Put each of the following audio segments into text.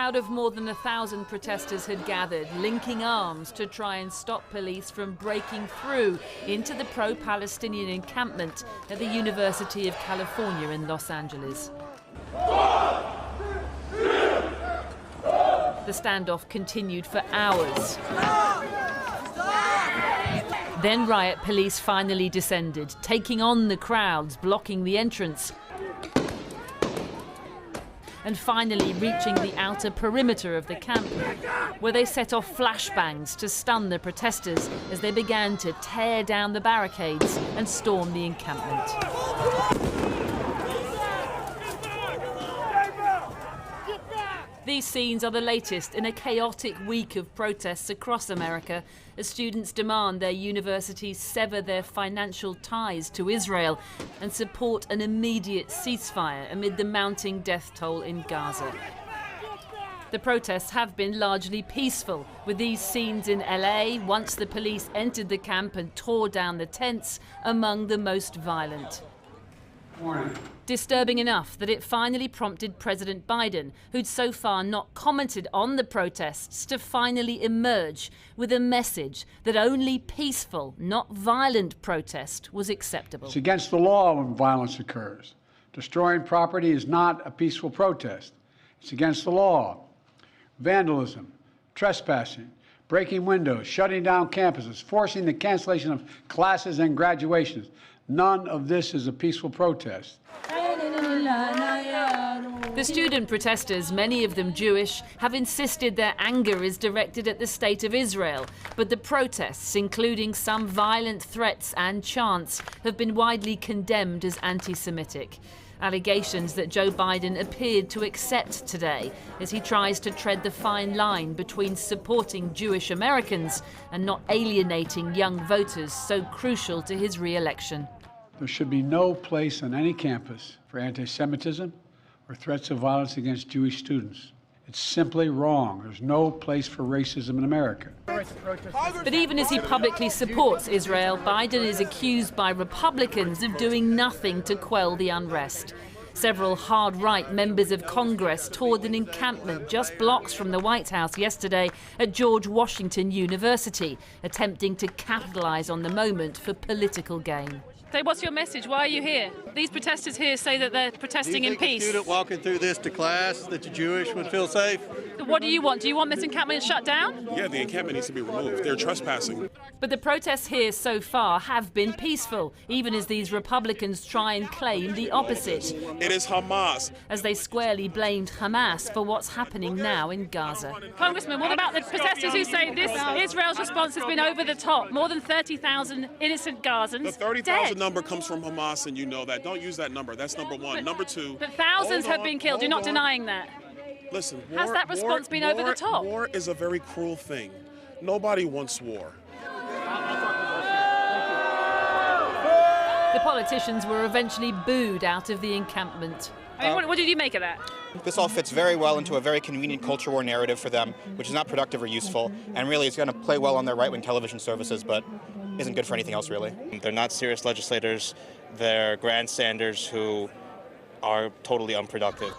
crowd of more than 1,000 protesters had gathered, linking arms to try and stop police from breaking through into the pro-Palestinian encampment at the University of California in Los Angeles. The standoff continued for hours. Then riot police finally descended, taking on the crowds, blocking the entrance, and finally reaching the outer perimeter of the camp, where they set off flashbangs to stun the protesters as they began to tear down the barricades and storm the encampment. These scenes are the latest in a chaotic week of protests across America as students demand their universities sever their financial ties to Israel and support an immediate ceasefire amid the mounting death toll in Gaza. The protests have been largely peaceful, with these scenes in LA, once the police entered the camp and tore down the tents, among the most violent. Disturbing enough that it finally prompted President Biden, who'd so far not commented on the protests, to finally emerge with a message that only peaceful, not violent protest was acceptable. It's against the law when violence occurs. Destroying property is not a peaceful protest. It's against the law. Vandalism, trespassing, breaking windows, shutting down campuses, forcing the cancellation of classes and graduations. None of this is a peaceful protest. The student protesters, many of them Jewish, have insisted their anger is directed at the state of Israel. But the protests, including some violent threats and chants, have been widely condemned as anti-Semitic. Allegations that Joe Biden appeared to accept today as he tries to tread the fine line between supporting Jewish Americans and not alienating young voters so crucial to his re-election. There should be no place on any campus for anti-Semitism or threats of violence against Jewish students. It's simply wrong. There's no place for racism in America. But even as he publicly supports Israel, Biden is accused by Republicans of doing nothing to quell the unrest. Several hard-right members of Congress toured an encampment just blocks from the White House yesterday at George Washington University, attempting to capitalize on the moment for political gain. So what's your message? Why are you here? These protesters here say that they're protesting in peace. Do you think a student walking through this to class that the Jewish would feel safe? What do you want? Do you want this encampment shut down? Yeah, the encampment needs to be removed. They're trespassing. But the protests here so far have been peaceful, even as these Republicans try and claim the opposite. It is Hamas. As they squarely blamed Hamas for what's happening now in Gaza. Congressman, what about the protesters who say this Israel's response has been over the top? More than 30,000 innocent Gazans The 30,000 number comes from Hamas, and you know that. Don't use that number. That's number one. Number two. But thousands have been killed. You're not denying that. Listen, has that response been over the top? War is a very cruel thing. Nobody wants war. The politicians were eventually booed out of the encampment. I mean, what did you make of that? This all fits very well into a very convenient culture war narrative for them, which is not productive or useful, and really is going to play well on their right-wing television services, but isn't good for anything else, really. They're not serious legislators. They're grandstanders who are totally unproductive.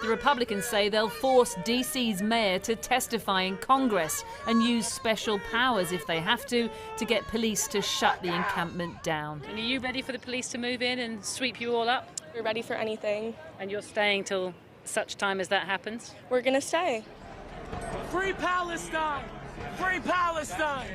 The Republicans say they'll force DC's mayor to testify in Congress and use special powers if they have to get police to shut the encampment down. And are you ready for the police to move in and sweep you all up? We're ready for anything. And you're staying till such time as that happens? We're gonna stay. Free Palestine! Free Palestine!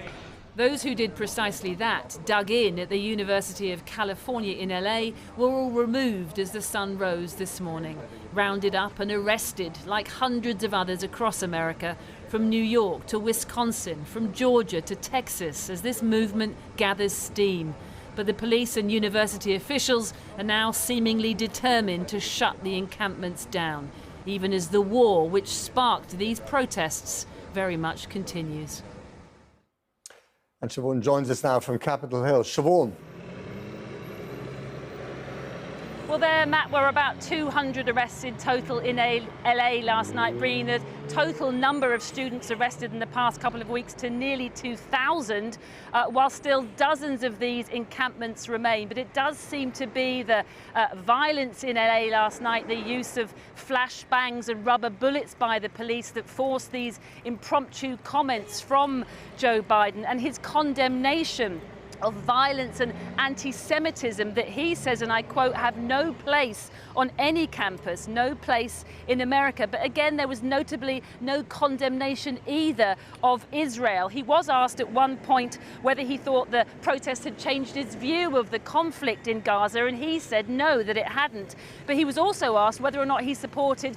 Those who did precisely that, dug in at the University of California in LA, were all removed as the sun rose this morning, rounded up and arrested like hundreds of others across America, from New York to Wisconsin, from Georgia to Texas, as this movement gathers steam. But the police and university officials are now seemingly determined to shut the encampments down, even as the war which sparked these protests very much continues. And Siobhan joins us now from Capitol Hill. Siobhan. Well, there, Matt, were about 200 arrested total in LA last night, bringing the total number of students arrested in the past couple of weeks to nearly 2,000, while still dozens of these encampments remain. But it does seem to be the violence in LA last night, the use of flashbangs and rubber bullets by the police that forced these impromptu comments from Joe Biden and his condemnation of violence and anti-Semitism that he says, and I quote, have no place on any campus, no place in America. But again, there was notably no condemnation either of Israel. He was asked at one point whether he thought the protest had changed his view of the conflict in Gaza, and he said no, that it hadn't. But he was also asked whether or not he supported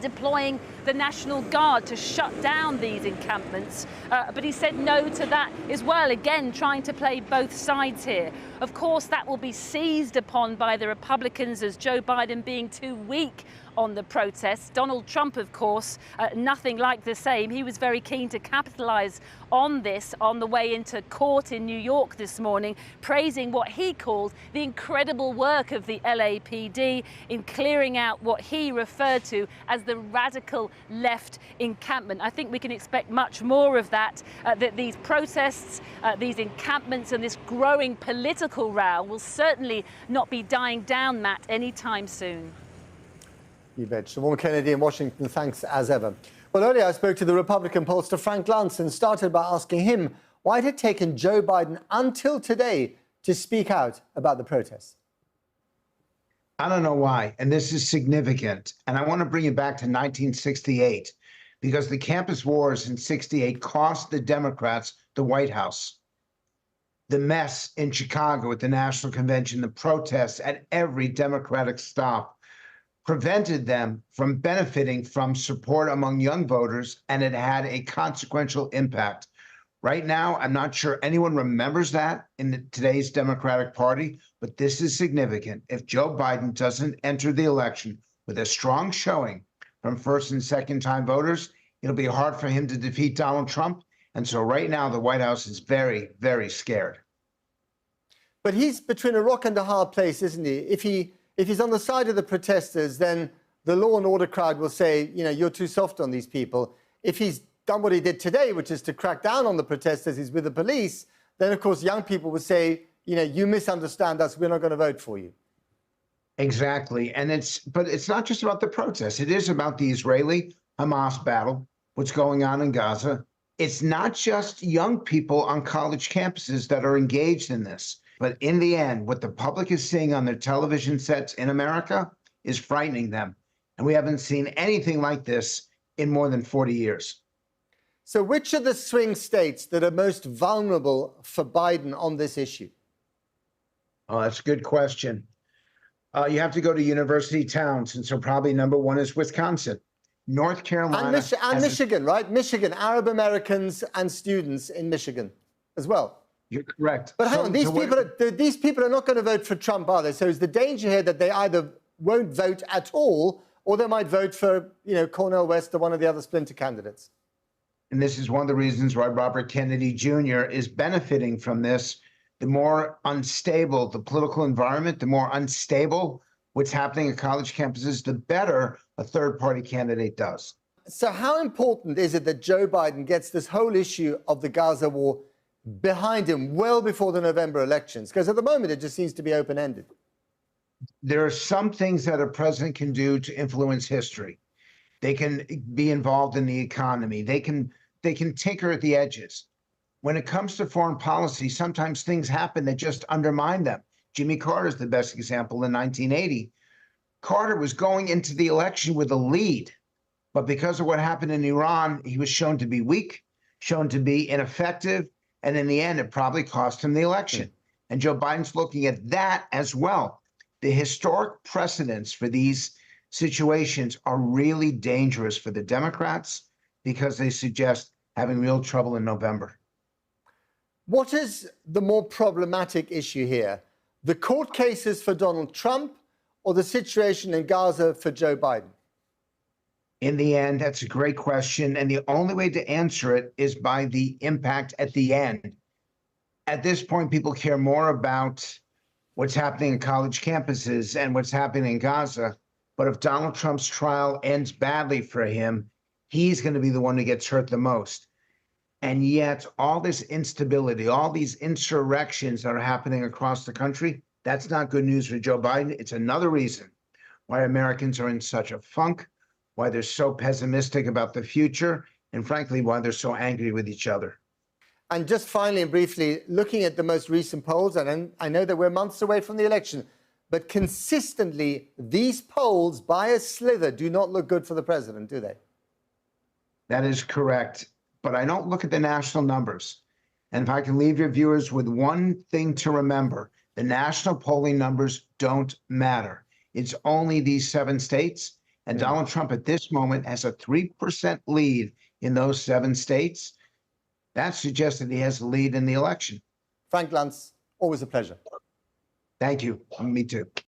deploying the National Guard to shut down these encampments. But he said no to that as well, again trying to play both sides here. Of course, that will be seized upon by the Republicans as Joe Biden being too weak on the protests. Donald Trump, of course, nothing like the same. He was very keen to capitalize on this on the way into court in New York this morning, praising what he called the incredible work of the LAPD in clearing out what he referred to as the radical left encampment. I think we can expect much more of that, that these protests, these encampments and this growing political row will certainly not be dying down, Matt, anytime soon. You bet. Siobhan Kennedy in Washington, thanks as ever. Well, earlier I spoke to the Republican pollster Frank Luntz and started by asking him why it had taken Joe Biden until today to speak out about the protests. I don't know why, and this is significant. And I want to bring it back to 1968, because the campus wars in 68 cost the Democrats the White House. The mess in Chicago at the National Convention, the protests at every Democratic stop, prevented them from benefiting from support among young voters, and it had a consequential impact. Right now, I'm not sure anyone remembers that in today's Democratic Party, but this is significant. If Joe Biden doesn't enter the election with a strong showing from first and second time voters, it'll be hard for him to defeat Donald Trump. And so right now, the White House is very, very scared. But he's between a rock and a hard place, isn't he? If he's on the side of the protesters, then the law and order crowd will say, you know, you're too soft on these people. If he's done what he did today, which is to crack down on the protesters, he's with the police, then, of course, young people would say, you know, you misunderstand us, we're not going to vote for you. Exactly. But it's not just about the protests. It is about the Israeli-Hamas battle, what's going on in Gaza. It's not just young people on college campuses that are engaged in this. But in the end, what the public is seeing on their television sets in America is frightening them. And we haven't seen anything like this in more than 40 years. So which are the swing states that are most vulnerable for Biden on this issue? Oh, that's a good question. You have to go to university towns. And so probably number one is Wisconsin. North Carolina. And Michigan, right? Michigan, Arab Americans and students in Michigan as well. You're correct. But hang on, these people are not going to vote for Trump, are they? So is the danger here that they either won't vote at all, or they might vote for, you know, Cornel West or one of the other splinter candidates? And this is one of the reasons why Robert Kennedy Jr. is benefiting from this. The more unstable the political environment, the more unstable what's happening at college campuses, the better a third-party candidate does. So how important is it that Joe Biden gets this whole issue of the Gaza war behind him well before the November elections? Because at the moment, it just seems to be open-ended. There are some things that a president can do to influence history. They can be involved in the economy. They can tinker at the edges. When it comes to foreign policy, sometimes things happen that just undermine them. Jimmy Carter is the best example in 1980. Carter was going into the election with a lead, but because of what happened in Iran, he was shown to be weak, shown to be ineffective, and in the end, it probably cost him the election. And Joe Biden's looking at that as well. The historic precedents for these situations are really dangerous for the Democrats because they suggest having real trouble in November. What is the more problematic issue here? The court cases for Donald Trump or the situation in Gaza for Joe Biden? In the end, that's a great question. And the only way to answer it is by the impact at the end. At this point, people care more about what's happening in college campuses and what's happening in Gaza. But if Donald Trump's trial ends badly for him, he's going to be the one who gets hurt the most. And yet, all this instability, all these insurrections that are happening across the country, that's not good news for Joe Biden. It's another reason why Americans are in such a funk, why they're so pessimistic about the future, and frankly, why they're so angry with each other. And just finally and briefly, looking at the most recent polls, and I know that we're months away from the election, but consistently, these polls by a slither do not look good for the president, do they? That is correct. But I don't look at the national numbers. And if I can leave your viewers with one thing to remember, the national polling numbers don't matter. It's only these 7 states. And Donald Trump at this moment has a 3% lead in those 7 states. That suggests that he has a lead in the election. Frank Luntz, always a pleasure. Thank you. Me too.